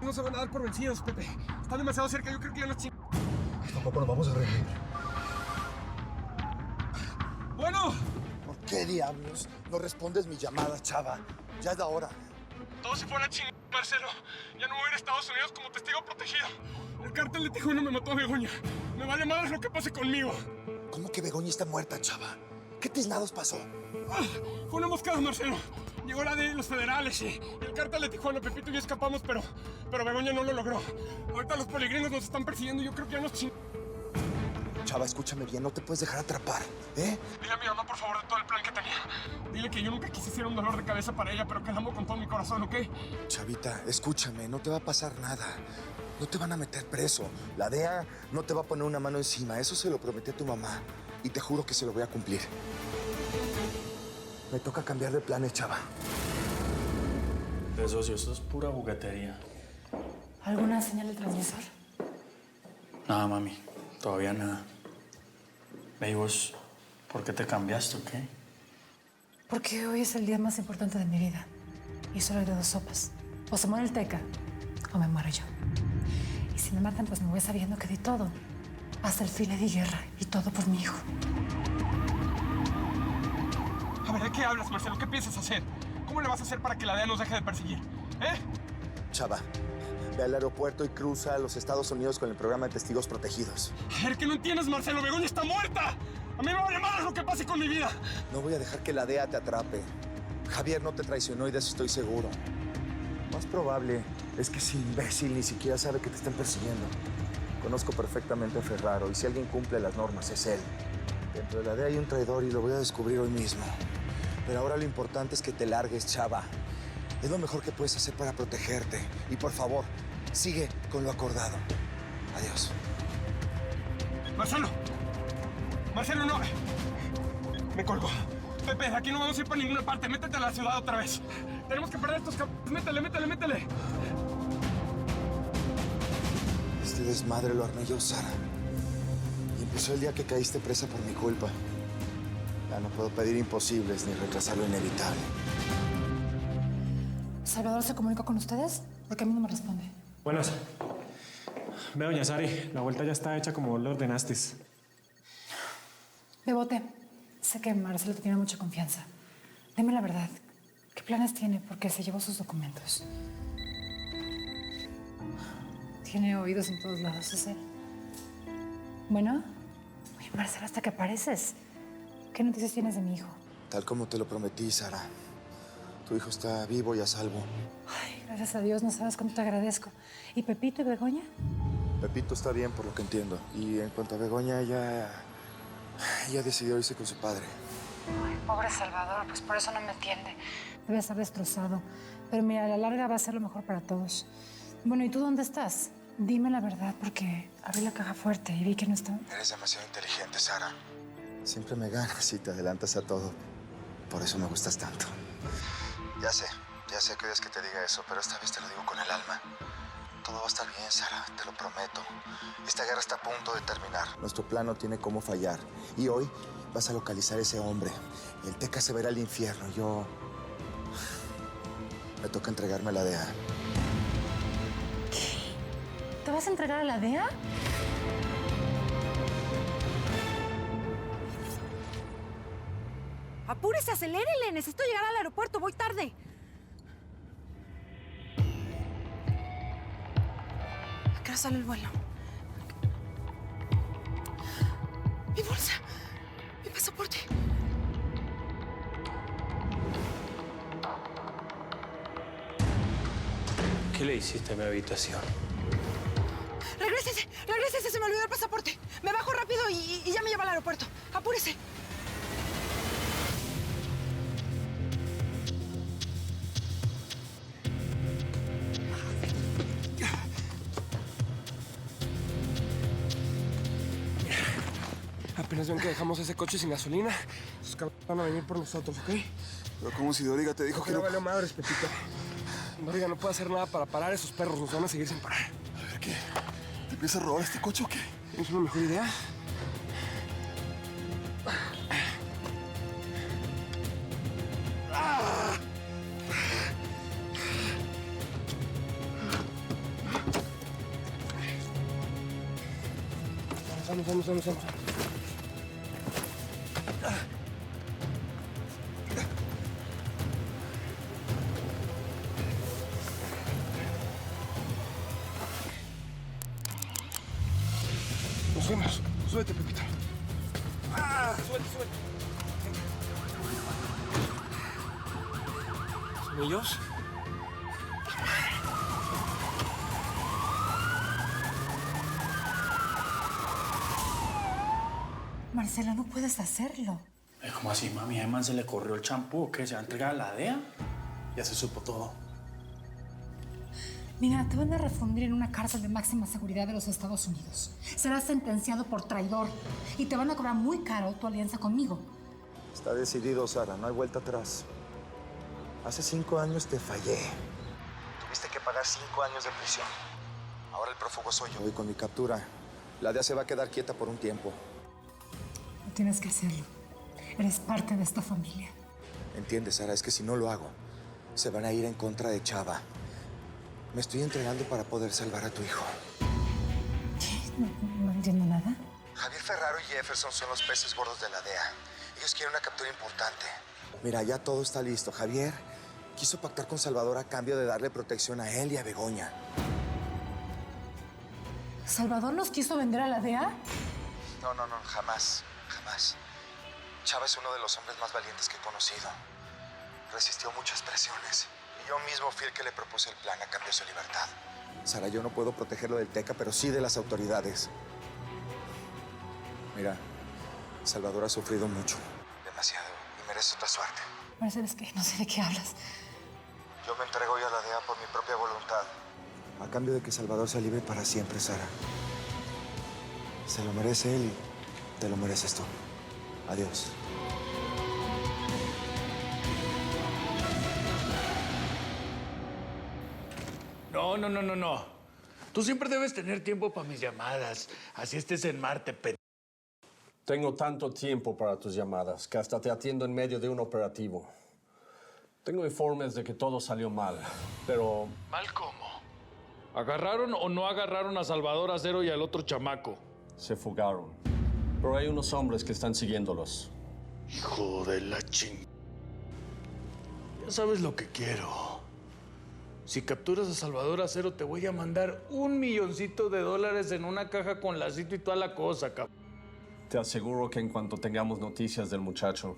no se van a dar por vencidos, Pepe. Están demasiado cerca, yo creo que ya nos chingamos. Tampoco nos vamos a rendir. Bueno. ¿Por qué diablos no respondes mi llamada, chava? Ya es la hora. Todo se fue a la chingada, Marcelo. Ya no voy a ir a Estados Unidos como testigo protegido. El cártel de Tijuana me mató a Begoña. Me vale madre lo que pase conmigo. ¿Cómo que Begoña está muerta, chava? ¿Qué tiznados pasó? Fue una emboscada, Marcelo. Llegó la de los federales y el cártel de Tijuana. Pepito y yo escapamos, pero Begoña no lo logró. Ahorita los peregrinos nos están persiguiendo. Yo creo que ya nos chingamos. Chava, escúchame bien, no te puedes dejar atrapar, ¿eh? Dile a mi mamá, por favor, de todo el plan que tenía. Dile que yo nunca quise ser un dolor de cabeza para ella, pero que la amo con todo mi corazón, ¿ok? Chavita, escúchame, no te va a pasar nada. No te van a meter preso. La DEA no te va a poner una mano encima. Eso se lo prometí a tu mamá. Y te juro que se lo voy a cumplir. Me toca cambiar de planes, chava. Pero socio, eso es pura juguetería. ¿Alguna señal del transmisor? Nada, mami. Todavía nada. Ve, ¿y vos por qué te cambiaste o qué? Porque hoy es el día más importante de mi vida. Y solo hay de dos sopas. O se muere el Teca, o me muero yo. Y si me matan, pues me voy sabiendo que di todo. Hasta el fin le di guerra, y todo por mi hijo. A ver, ¿de qué hablas, Marcelo? ¿Qué piensas hacer? ¿Cómo le vas a hacer para que la DEA nos deje de perseguir? ¿Eh? Chava, ve al aeropuerto y cruza a los Estados Unidos con el programa de testigos protegidos. A ver, ¿qué no entiendes, Marcelo? Begoña está muerta. A mí me vale más lo que pase con mi vida. No voy a dejar que la DEA te atrape. Javier no te traicionó y de eso estoy seguro. Lo más probable es que ese imbécil ni siquiera sabe que te están persiguiendo. Conozco perfectamente a Ferraro y si alguien cumple las normas es él. Dentro de la DEA hay un traidor y lo voy a descubrir hoy mismo. Pero ahora lo importante es que te largues, chava. Es lo mejor que puedes hacer para protegerte. Y por favor, sigue con lo acordado. Adiós. Marcelo. Marcelo, no. Me colgo. Pepe, aquí no vamos a ir para ninguna parte. Métete a la ciudad otra vez. Tenemos que perder estos cabrones. Métele. Este desmadre lo armé yo, Sara. Y empezó el día que caíste presa por mi culpa. Ya no puedo pedir imposibles ni retrasar lo inevitable. ¿Salvador se comunicó con ustedes? Porque a mí no me responde. Buenas. Ve, doña Sari, la vuelta ya está hecha como lo ordenaste. Bebote, sé que Marcelo te tiene mucha confianza. Dime la verdad. ¿Qué planes tiene? Porque se llevó sus documentos. Tiene oídos en todos lados, ¿es él? Bueno. Oye, Marcelo, hasta que apareces. ¿Qué noticias tienes de mi hijo? Tal como te lo prometí, Sara. Tu hijo está vivo y a salvo. Ay, gracias a Dios, no sabes cuánto te agradezco. ¿Y Pepito y Begoña? Pepito está bien, por lo que entiendo. Y en cuanto a Begoña, ella decidió irse con su padre. Ay, pobre Salvador, pues por eso no me entiende. Debe estar destrozado. Pero mira, a la larga va a ser lo mejor para todos. Bueno, ¿y tú dónde estás? Dime la verdad, porque abrí la caja fuerte y vi que no está... Eres demasiado inteligente, Sara. Siempre me ganas y te adelantas a todo. Por eso me gustas tanto. Ya sé que quieres que te diga eso, pero esta vez te lo digo con el alma. Todo va a estar bien, Sara, te lo prometo. Esta guerra está a punto de terminar. Nuestro plan no tiene cómo fallar. Y hoy vas a localizar a ese hombre. El Teca se verá al infierno. Me toca entregarme a la DEA. ¿Qué? ¿Te vas a entregar a la DEA? ¡Apúrese, acelérele! Necesito llegar al aeropuerto, voy tarde. ¿A qué hora sale el vuelo? ¡Mi bolsa! ¡Mi pasaporte! ¿Qué le hiciste a mi habitación? ¡Regrésese! Se me olvidó el pasaporte. Me bajo rápido y ya me lleva al aeropuerto. ¡Apúrese! Apenas ven que dejamos ese coche sin gasolina, esos cabrones van a venir por nosotros, ¿ok? Pero como si Doriga te dijo que No no... valió madres, Pepito. Doriga no puede hacer nada para parar a esos perros. Nos van a seguir sin parar. A ver, ¿qué? ¿Te empieza a robar este coche o qué? ¿Tienes una mejor idea? Vamos. Nos fuimos. Súbete, Pepita. Súbete. ¿Son ellos? Marcelo, no puedes hacerlo. ¿Cómo así, mami? A Eman se le corrió el champú, ¿o qué? ¿Se va a entregar a la DEA? Ya se supo todo. Mira, te van a refundir en una cárcel de máxima seguridad de los Estados Unidos. Serás sentenciado por traidor y te van a cobrar muy caro tu alianza conmigo. Está decidido, Sara, no hay vuelta atrás. Hace 5 años te fallé. Tuviste que pagar 5 años de prisión. Ahora el prófugo soy yo. Hoy con mi captura, la DEA se va a quedar quieta por un tiempo. No tienes que hacerlo. Eres parte de esta familia. Entiendes, Sara, es que si no lo hago, se van a ir en contra de Chava. Me estoy entregando para poder salvar a tu hijo. No entiendo nada. Javier Ferraro y Jefferson son los peces gordos de la DEA. Ellos quieren una captura importante. Mira, ya todo está listo. Javier quiso pactar con Salvador a cambio de darle protección a él y a Begoña. ¿Salvador nos quiso vender a la DEA? No, jamás. Chava es uno de los hombres más valientes que he conocido. Resistió muchas presiones. Y yo mismo fui el que le propuse el plan a cambio de su libertad. Sara, yo no puedo protegerlo del Teca, pero sí de las autoridades. Mira, Salvador ha sufrido mucho. Demasiado. Y merece otra suerte. Marcelo, es que no sé de qué hablas. Yo me entrego hoy a la DEA por mi propia voluntad. A cambio de que Salvador sea libre para siempre, Sara. Se lo merece él y te lo mereces tú. Adiós. No. Tú siempre debes tener tiempo para mis llamadas. Así estés en Marte, Tengo tanto tiempo para tus llamadas que hasta te atiendo en medio de un operativo. Tengo informes de que todo salió mal, pero... ¿Mal cómo? ¿Agarraron o no agarraron a Salvador Acero y al otro chamaco? se fugaron. Pero hay unos hombres que están siguiéndolos. Hijo de la ching... Ya sabes lo que quiero. Si capturas a Salvador Acero, te voy a mandar $1 milloncito en una caja con lacito y toda la cosa, cabrón. Te aseguro que en cuanto tengamos noticias del muchacho,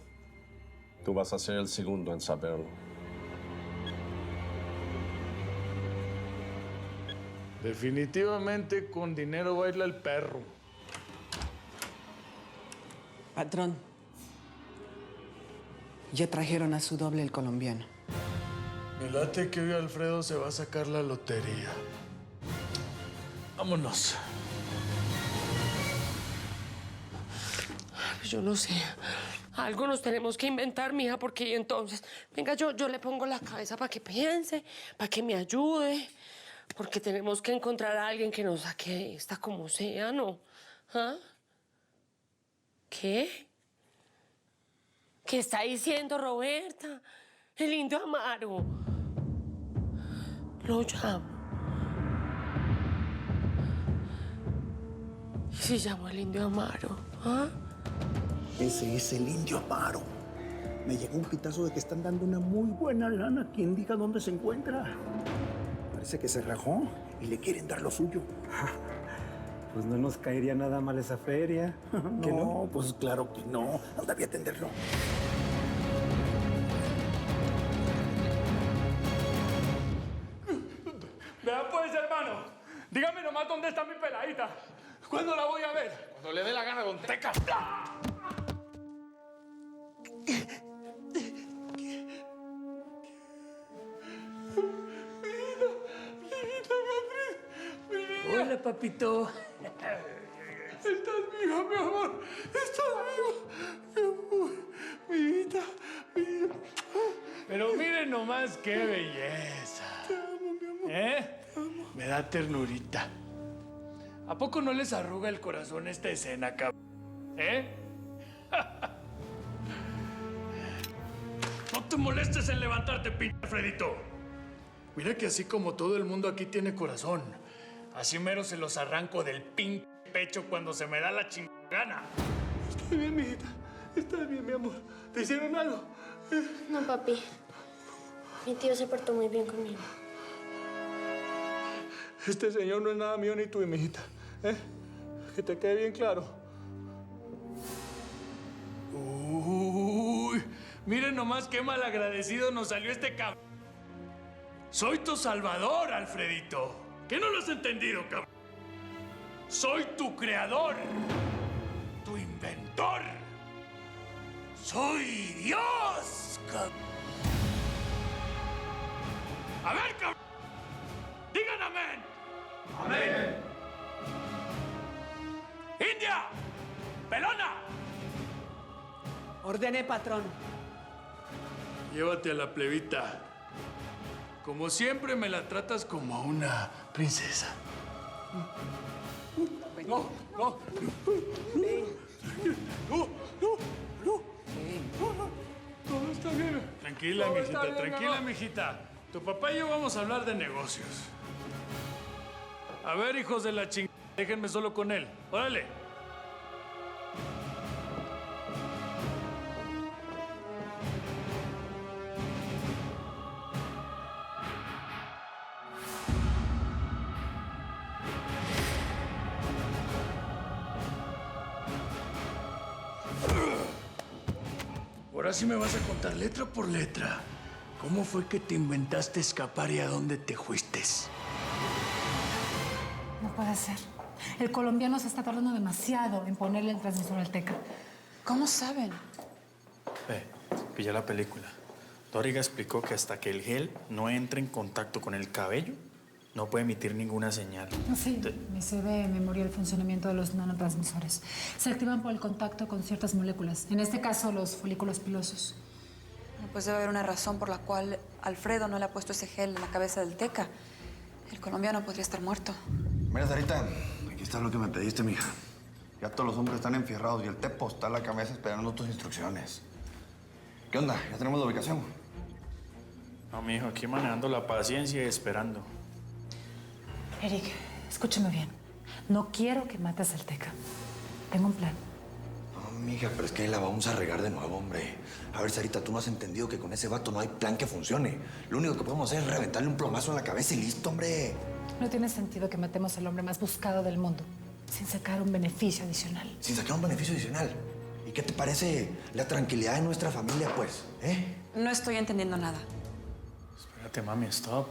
tú vas a ser el segundo en saberlo. Definitivamente con dinero baila el perro. Patrón, ya trajeron a su doble, el colombiano. Me late que hoy Alfredo se va a sacar la lotería. Vámonos. Yo no sé. Algo nos tenemos que inventar, mija, porque entonces... Venga, yo le pongo la cabeza para que piense, para que me ayude. Porque tenemos que encontrar a alguien que nos saque esta como sea, ¿no? ¿Ah? ¿Qué? ¿Qué está diciendo Roberta? El indio Amaro. Lo llamo. ¿Y si llamo al indio Amaro? ¿Ah? Ese es el indio Amaro. Me llegó un pitazo de que están dando una muy buena lana. ¿Quién diga dónde se encuentra? Parece que se rajó y le quieren dar lo suyo. Pues no nos caería nada mal esa feria. ¿Que no? Pues claro que no. Anda, voy a atenderlo. Vea pues, hermano. Dígame nomás dónde está mi peladita. ¿Cuándo la voy a ver? Cuando le dé la gana, don Teca. Hola, papito. Estás viva, mi amor. Estás viva. Mi amor. Mi vida. Mi vida. Pero miren nomás qué belleza. Te amo, mi amor. Te amo. Me da ternurita. ¿A poco no les arruga el corazón esta escena, cabrón? No te molestes en levantarte, pinche Alfredito. Mira que así como todo el mundo aquí tiene corazón, así mero se los arranco del pinche pecho cuando se me da la chingana. Está bien, mijita. Está bien, mi amor. ¿Te hicieron algo? No, papi. Mi tío se portó muy bien conmigo. Este señor no es nada mío ni tuyo, mijita. Que te quede bien claro. Uy, miren nomás qué malagradecido nos salió este cabrón. Soy tu salvador, Alfredito. ¿Qué no lo has entendido, cabrón? Soy tu creador, tu inventor. Soy Dios, cabrón. A ver, cabrón. Digan amén. Amén. India, pelona. Ordene, patrón. Llévate a la plebita. Como siempre me la tratas como a una princesa. No, no. Todo está bien. Tranquila, mijita, tranquila, mijita. Tu papá y yo vamos a hablar de negocios. A ver, hijos de la chingada, déjenme solo con él. Órale. Ahora sí me vas a contar letra por letra. ¿Cómo fue que te inventaste escapar y a dónde te fuiste? No puede ser. El colombiano se está tardando demasiado en ponerle el transmisor al Teca. ¿Cómo saben? Pilla la película. Doriga explicó que hasta que el gel no entre en contacto con el cabello, no puede emitir ninguna señal. Sí, mi CV memoria el funcionamiento de los nanotransmisores. Se activan por el contacto con ciertas moléculas, en este caso los folículos pilosos. Pues debe haber una razón por la cual Alfredo no le ha puesto ese gel en la cabeza del Teca. El colombiano podría estar muerto. Mira, Sarita, aquí está lo que me pediste, mija. Ya todos los hombres están enfierrados y el Tepo está en la cabeza esperando tus instrucciones. ¿Qué onda? ¿Ya tenemos la ubicación? No, mijo, aquí manejando la paciencia y esperando. Eric, escúchame bien. No quiero que mates al Teca. Tengo un plan. No, mija, pero es que ahí la vamos a regar de nuevo, hombre. A ver, Sarita, tú no has entendido que con ese vato no hay plan que funcione. Lo único que podemos hacer es reventarle un plomazo en la cabeza y listo, hombre. No tiene sentido que matemos al hombre más buscado del mundo sin sacar un beneficio adicional. Sin sacar un beneficio adicional. ¿Y qué te parece la tranquilidad de nuestra familia, pues? No estoy entendiendo nada. Espérate, mami, stop.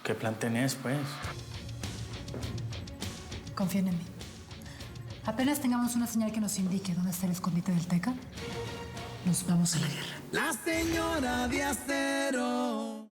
¿Qué plan tenés, pues? Confíen en mí. Apenas tengamos una señal que nos indique dónde está el escondite del Teca, nos vamos a la guerra. La señora de acero.